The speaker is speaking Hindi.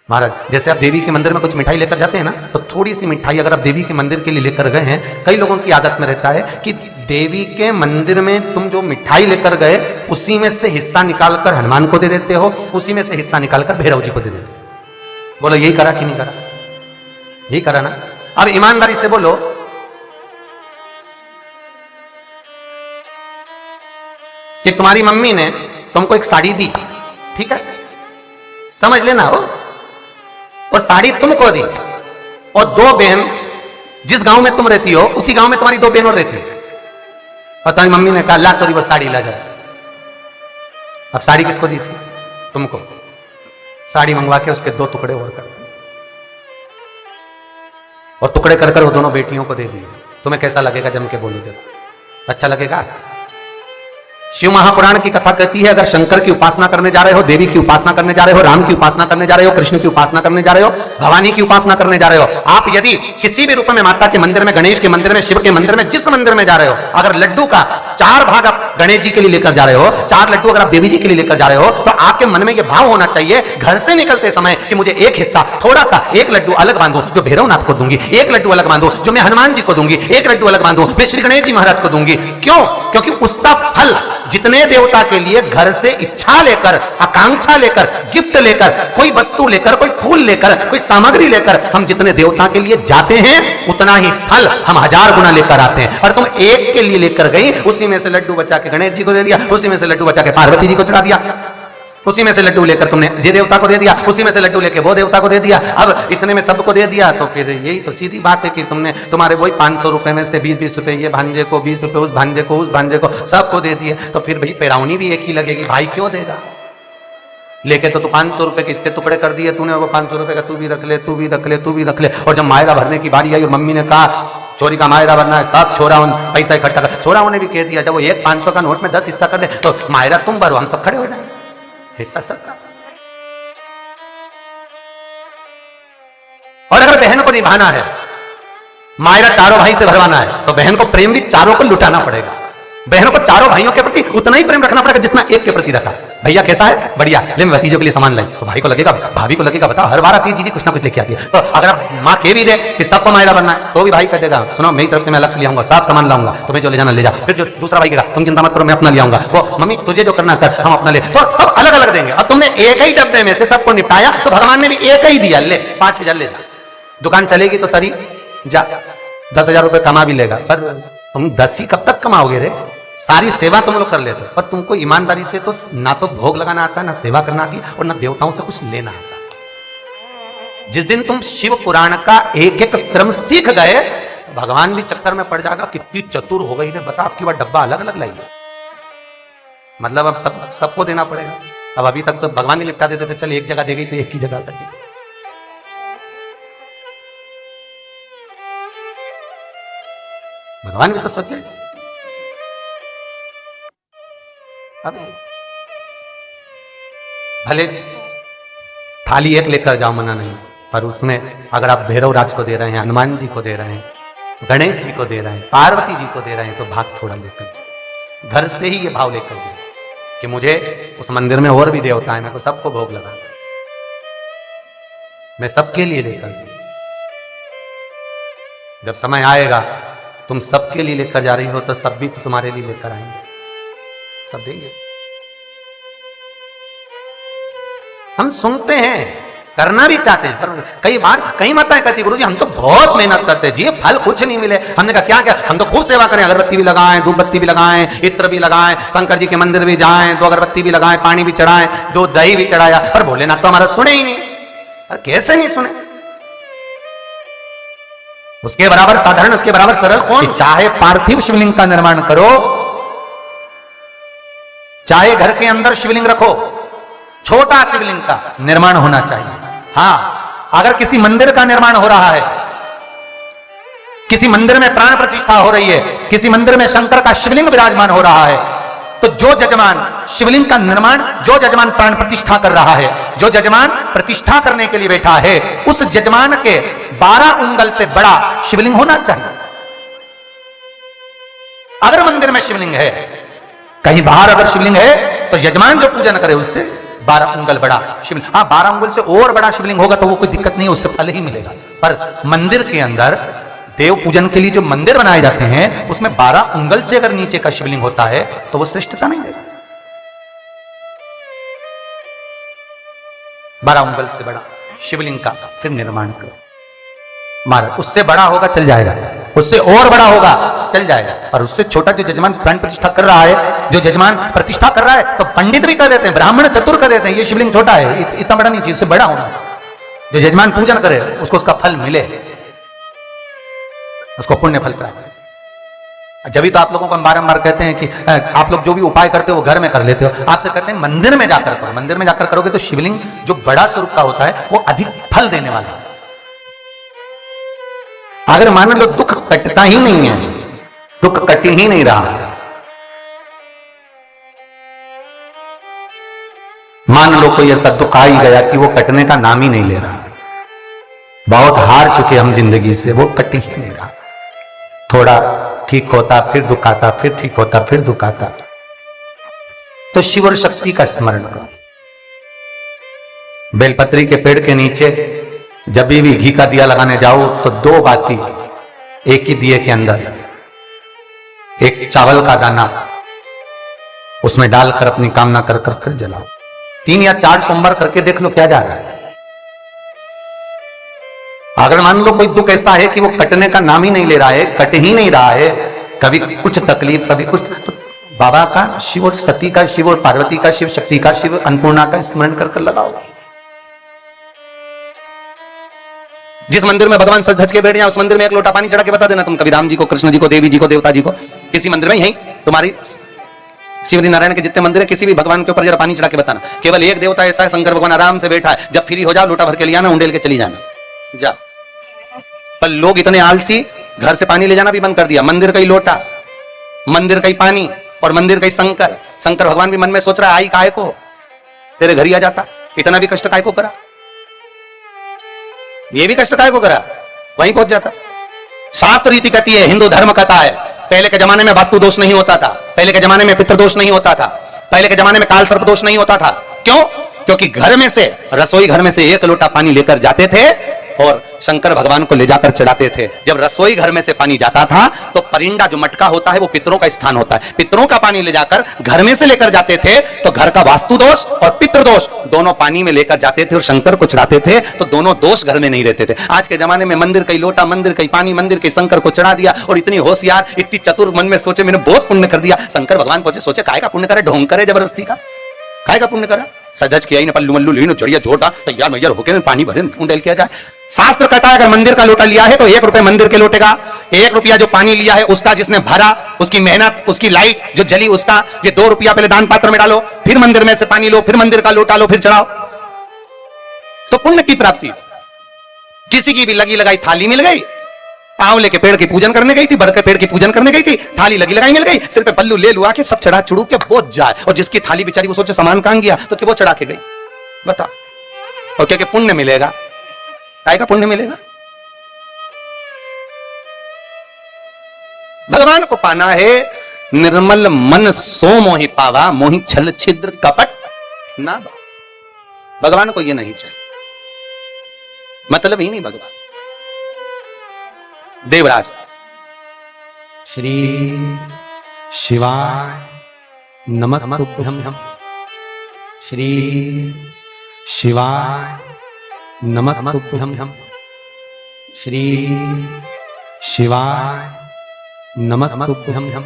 महाराज जैसे आप देवी के मंदिर में कुछ मिठाई लेकर जाते हैं ना, तो थोड़ी सी मिठाई अगर आप देवी के मंदिर के लिए लेकर गए हैं, कई लोगों की आदत में रहता है कि देवी के मंदिर में तुम जो मिठाई लेकर गए उसी में से हिस्सा निकालकर हनुमान को दे देते हो, उसी में से हिस्सा निकालकर भैरव जी को दे देते हो। बोलो यही करा कि नहीं करा? यही करा ना। अब ईमानदारी से बोलो, कि तुम्हारी मम्मी ने तुमको एक साड़ी दी, ठीक है, समझ लेना हो, और साड़ी तुमको दी, और दो बहन जिस गांव में तुम रहती हो उसी गांव में तुम्हारी दो बहन और रहती है, और तुम्हारी मम्मी ने कहा ला तेरी वो साड़ी ला जाए। अब साड़ी किसको दी थी? तुमको। साड़ी मंगवा के उसके दो टुकड़े और कर, और टुकड़े कर कर वो दोनों बेटियों को दे दिए। तुम्हें कैसा लगेगा जम के बोलोगे? अच्छा लगेगा? शिव महापुराण की कथा कहती है, अगर शंकर की उपासना करने जा रहे हो, देवी की उपासना करने जा रहे हो, राम की उपासना करने जा रहे हो, कृष्ण की उपासना करने जा रहे हो, भवानी की उपासना करने जा रहे हो, आप यदि किसी भी रूप में माता के मंदिर में, गणेश के मंदिर में, शिव के मंदिर में, जिस मंदिर में जा रहे हो, अगर लड्डू का 4 भाग आप गणेश जी के लिए लेकर जा रहे हो, 4 लड्डू अगर आप देवी जी के लिए लेकर जा रहे हो, तो आपके मन में यह भाव होना चाहिए घर से निकलते समय कि मुझे एक हिस्सा, थोड़ा सा, एक लड्डू अलग बांधो जो भैरवनाथ को दूंगी, एक लड्डू अलग बांधो जो मैं हनुमान जी को दूंगी, एक लड्डू अलग बांधो मैं श्री गणेश जी महाराज को दूंगी। क्यों? क्योंकि उसका फल जितने देवता के लिए घर से इच्छा लेकर, आकांक्षा लेकर, गिफ्ट लेकर, कोई वस्तु लेकर, कोई फूल लेकर, कोई सामग्री लेकर हम जितने देवता के लिए जाते हैं, उतना ही फल हम 1000 गुना लेकर आते हैं। और तुम एक के लिए लेकर गई, उसी में से लड्डू बचा के गणेश जी को दे दिया, उसी में से लड्डू बचा के पार्वती जी को चढ़ा दिया, उसी में से लड्डू लेकर तुमने ये देवता को दे दिया, उसी में से लड्डू लेकर वो देवता को दे दिया। अब इतने में सबको दे दिया, तो फिर यही तो सीधी बात है कि तुमने तुम्हारे वही 500 रुपए में से 20-20 रुपए ये भांजे को, 20 रुपए उस भांजे को, उस भांजे को, सबको दे दिए। तो फिर भाई पैरावनी भी एक ही लगेगी, भाई क्यों देगा? लेके तो 500 रुपए के इतने टुकड़े कर दिए तूने, वो 500 रुपए का तू भी रख ले, तू भी रख ले, तू भी रख ले। और जब मायरा भरने की बारी आई और मम्मी ने कहा चोरी का मायरा भरना है, सब छोरा पैसा इकट्ठा कर, छोराओं ने भी कह दिया जब वो एक 500 का नोट में 10 हिस्सा कर दे तो मायरा तुम भरो, हम सब खड़े हो जाए, हिस्सा सबका। और अगर बहन को निभाना है, मायरा चारों भाई से भरवाना है, तो बहन को प्रेम भी चारों को लुटाना पड़ेगा। बहन को चारों भाइयों के प्रति उतना ही प्रेम रखना पड़ेगा जितना एक के प्रति रखा। भैया कैसा है? बढ़िया, ले मैं भतीजों के लिए सामान लाई, तो भाई को लगेगा, भाभी को लगेगा, बताओ हर बार आती है चीजें कुछ ना कुछ लेके आती है। तो अगर आप माँ कह भी दे कि सबको मायरा बनना है, तो भी भाई कह देगा सुनो मेरी तरफ से मैं अलग से ले आऊंगा, सब सामान लाऊंगा, तुम्हें जो ले जाना ले जा। फिर जो दूसरा भाई कहेगा तुम चिंता मत करो मैं अपना ले आऊंगा, वो मम्मी तुझे जो करना कर, हम अपना ले, तो सब अलग अलग देंगे। अब तुमने एक ही डब्बे में से सबको निपटाया, तो भगवान ने भी एक ही दिया, ले 5000 ले जा। दुकान चलेगी तो सरी जा 10,000 रुपए कमा भी लेगा, पर तुम 10 ही कब तक कमाओगे रे? सारी सेवा तुम लोग कर लेते हो, पर तुमको ईमानदारी से तो ना तो भोग लगाना आता, ना सेवा करना आती, और ना देवताओं से कुछ लेना आता। जिस दिन तुम शिव पुराण का एक एक क्रम सीख गए, भगवान भी चक्कर में पड़ जाएगा कितनी चतुर हो गई है, बता आपकी बार डब्बा अलग अलग लाई है, मतलब अब सबको देना पड़ेगा। अब अभी तक तो भगवान ही निपटा देते थे, चल एक जगह दे गई तो एक ही जगह कर दी। भगवान भी तो सोचे, भले थाली एक लेकर जाओ मना नहीं, पर उसमें अगर आप भैरव राज को दे रहे हैं, हनुमान जी को दे रहे हैं, गणेश जी को दे रहे हैं, पार्वती जी को दे रहे हैं, तो भाग थोड़ा लेकर घर से ही ये भाव लेकर दे कि मुझे उस मंदिर में और भी देवता है, मेरे को सबको भोग लगा, मैं सबके लिए लेकर दूं। जब समय आएगा तुम सबके लिए लेकर जा रही हो, तो सब भी तो तुम्हारे लिए लेकर आएंगे, सब देंगे। हम सुनते हैं, करना भी चाहते हैं, पर कई बार कई माताएं कहती गुरुजी हम तो बहुत मेहनत करते हैं जी, फल कुछ नहीं मिले। हमने कहा क्या क्या, हम तो खूब सेवा करें, अगरबत्ती भी लगाएं, धूप बत्ती भी लगाएं, इत्र भी लगाएं, शंकर जी के मंदिर भी जाएं, 2 अगरबत्ती भी लगाएं, पानी भी चढ़ाएं, 2 दही भी चढ़ाया, पर भोलेनाथ तो हमारा सुने ही नहीं। और कैसे नहीं सुने? उसके बराबर साधारण, उसके बराबर सरल कौन? चाहे पार्थिव शिवलिंग का निर्माण करो, चाहे घर के अंदर शिवलिंग रखो, छोटा शिवलिंग का निर्माण होना चाहिए। हाँ, अगर किसी मंदिर का निर्माण हो रहा है, किसी मंदिर में प्राण प्रतिष्ठा हो रही है, किसी मंदिर में शंकर का शिवलिंग विराजमान हो रहा है, तो जो जजमान शिवलिंग का निर्माण, जो जजमान प्राण प्रतिष्ठा कर रहा है, जो जजमान प्रतिष्ठा करने के लिए बैठा है, उस जजमान के 12 उंगल से बड़ा शिवलिंग होना चाहिए। अगर मंदिर में शिवलिंग है, कहीं बाहर अगर शिवलिंग है, तो यजमान जो पूजन करे उससे 12 उंगल बड़ा शिवलिंग। हाँ, 12 उंगल से और बड़ा शिवलिंग होगा तो वो कोई दिक्कत नहीं है, उससे फल ही मिलेगा। पर मंदिर के अंदर देव पूजन के लिए जो मंदिर बनाए जाते हैं उसमें 12 उंगल से अगर नीचे का शिवलिंग होता है तो वो श्रेष्ठता नहीं देगा। 12 उंगल से बड़ा शिवलिंग का फिर निर्माण करो महाराज। उससे बड़ा होगा चल जाएगा, उससे और बड़ा होगा चल जाएगा, और उससे छोटा जो जजमान प्राण प्रतिष्ठा कर रहा है, जो जजमान प्रतिष्ठा कर रहा है तो पंडित भी कर देते हैं, ब्राह्मण चतुर कर देते हैं, ये शिवलिंग छोटा है, इतना बड़ा नहीं चाहिए, उससे बड़ा होना चाहिए। जो जजमान पूजन करे उसको उसका फल मिले, उसको पुण्य फल प्राप्त। जब भी तो आप लोगों को हम बारंबार कहते हैं कि आप लोग जो भी उपाय करते हो वो घर में कर लेते हो, आपसे कहते हैं मंदिर में जाकर करो। मंदिर में जाकर करोगे तो शिवलिंग जो बड़ा स्वरूप का होता है वो अधिक फल देने वाला है। अगर मान लो दुख कटता ही नहीं है, दुख कट ही नहीं रहा, मान लो कोई ऐसा दुख आ ही गया कि वो कटने का नाम ही नहीं ले रहा, बहुत हार चुके हम जिंदगी से, वो कट ही नहीं रहा, थोड़ा ठीक होता फिर दुख आता, फिर ठीक होता फिर दुख आता, तो शिव और शक्ति का स्मरण करो। बेलपत्री के पेड़ के नीचे जब भी घी का दिया लगाने जाओ तो 2 बाती एक ही दिए के अंदर, एक चावल का दाना उसमें डालकर अपनी कामना कर कर फिर जलाओ। 3 या 4 सोमवार करके देख लो क्या जा रहा है। अगर मान लो कोई दुख ऐसा है कि वो कटने का नाम ही नहीं ले रहा है, कट ही नहीं रहा है, कभी कुछ तकलीफ कभी कुछ, तो बाबा का शिव और सती का शिव और पार्वती का शिव, शक्ति का शिव, अन्नपूर्णा का स्मरण कर कर लगाओ। जिस मंदिर में भगवान सज धज के बैठ जाए उस मंदिर में 1 लोटा पानी चढ़ा के बता देना तुम, कभी राम जी को, कृष्ण जी को, देवी जी को, देवता जी को, किसी मंदिर में, यही तुम्हारी शिवजी नारायण के जितने मंदिर है किसी भी भगवान के ऊपर जरा पानी चढ़ा के बताना। केवल एक देवता ऐसा है, शंकर भगवान आराम से बैठा है, जब फ्री हो जाओ लोटा भर के ले आना, उंडेल के चली जाना जा। पर लोग इतने आलसी, घर से पानी ले जाना भी बंद कर दिया। मंदिर का ही लोटा, मंदिर का ही पानी और मंदिर का ही शंकर। शंकर भगवान भी मन में सोच रहा है आई काहे को, तेरे घर ही आ जाता, इतना भी कष्ट काहे को करा, ये भी कष्ट काहे को करा, वहीं पहुंच जाता। शास्त्र रीति कहती है, हिंदू धर्म कहता है, पहले के जमाने में वास्तु दोष नहीं होता था, पहले के जमाने में पितृ दोष नहीं होता था, पहले के जमाने में काल सर्प दोष नहीं होता था। क्यों? क्योंकि घर में से, रसोई घर में से 1 लोटा पानी लेकर जाते थे और शंकर भगवान को ले जाकर चढ़ाते थे। जब रसोई घर में से पानी जाता था तो परिंदा जो मटका होता है वो पितरों का स्थान होता है, पितरों का पानी ले जाकर घर में से लेकर जाते थे तो घर का वास्तु दोष और पितृ दोष दोनों पानी में लेकर जाते थे और शंकर को चढ़ाते थे, तो दोनों दोष घर में नहीं रहते थे। आज के जमाने में मंदिर का ही लोटा, मंदिर का ही पानी, मंदिर के शंकर को चढ़ा दिया, और इतनी होशियार, इतनी चतुर, मन में सोचे मैंने बहुत पुण्य कर दिया। शंकर भगवान पहुंचे, सोचे काय का पुण्य करे, ढोंग करे जबरदस्ती का, काय का पुण्य करा, सजज किया ही ना, पल्लू मल्लू ली चढ़िया झोटा तैयार मैयार होकर पानी भरे उंडेल किया जाए। शास्त्र कहता है अगर मंदिर का लोटा लिया है तो 1 रुपए मंदिर के लोटे का, 1 रुपया जो पानी लिया है उसका, जिसने भरा, उसकी मेहनत, उसकी लाइट जो जली उसका, ये 2 रुपया पहले दान पात्र में डालो, फिर मंदिर में से पानी लो, फिर मंदिर का लोटा लो, फिर चढ़ाओ, तो पुण्य की प्राप्ति। किसी की भी लगी लगाई थाली मिल गई, आंवले के पेड़ की पूजन करने गई थी, बड़ के पेड़ की पूजन करने गई थी, थाली लगी लगाई मिल गई, सिर पे पल्लू ले लुआ के सब चढ़ा चढ़ू के बोझ जाए, और जिसकी थाली बेचारी वो सोचे सामान कहां गया, तो वो चढ़ा के गई, बता, और क्या पुण्य मिलेगा, काय का पुण्य मिलेगा। भगवान को पाना है, निर्मल मन सो मोहि पावा, मोहि छल छिद्र कपट ना बा। भगवान को ये नहीं चाहिए, मतलब ही नहीं भगवान। देवराज श्री शिवाय नमस्तुभ्यं, श्री शिवाय नमस्तुभ्यं, श्री शिवाय नमस्तुभ्यं।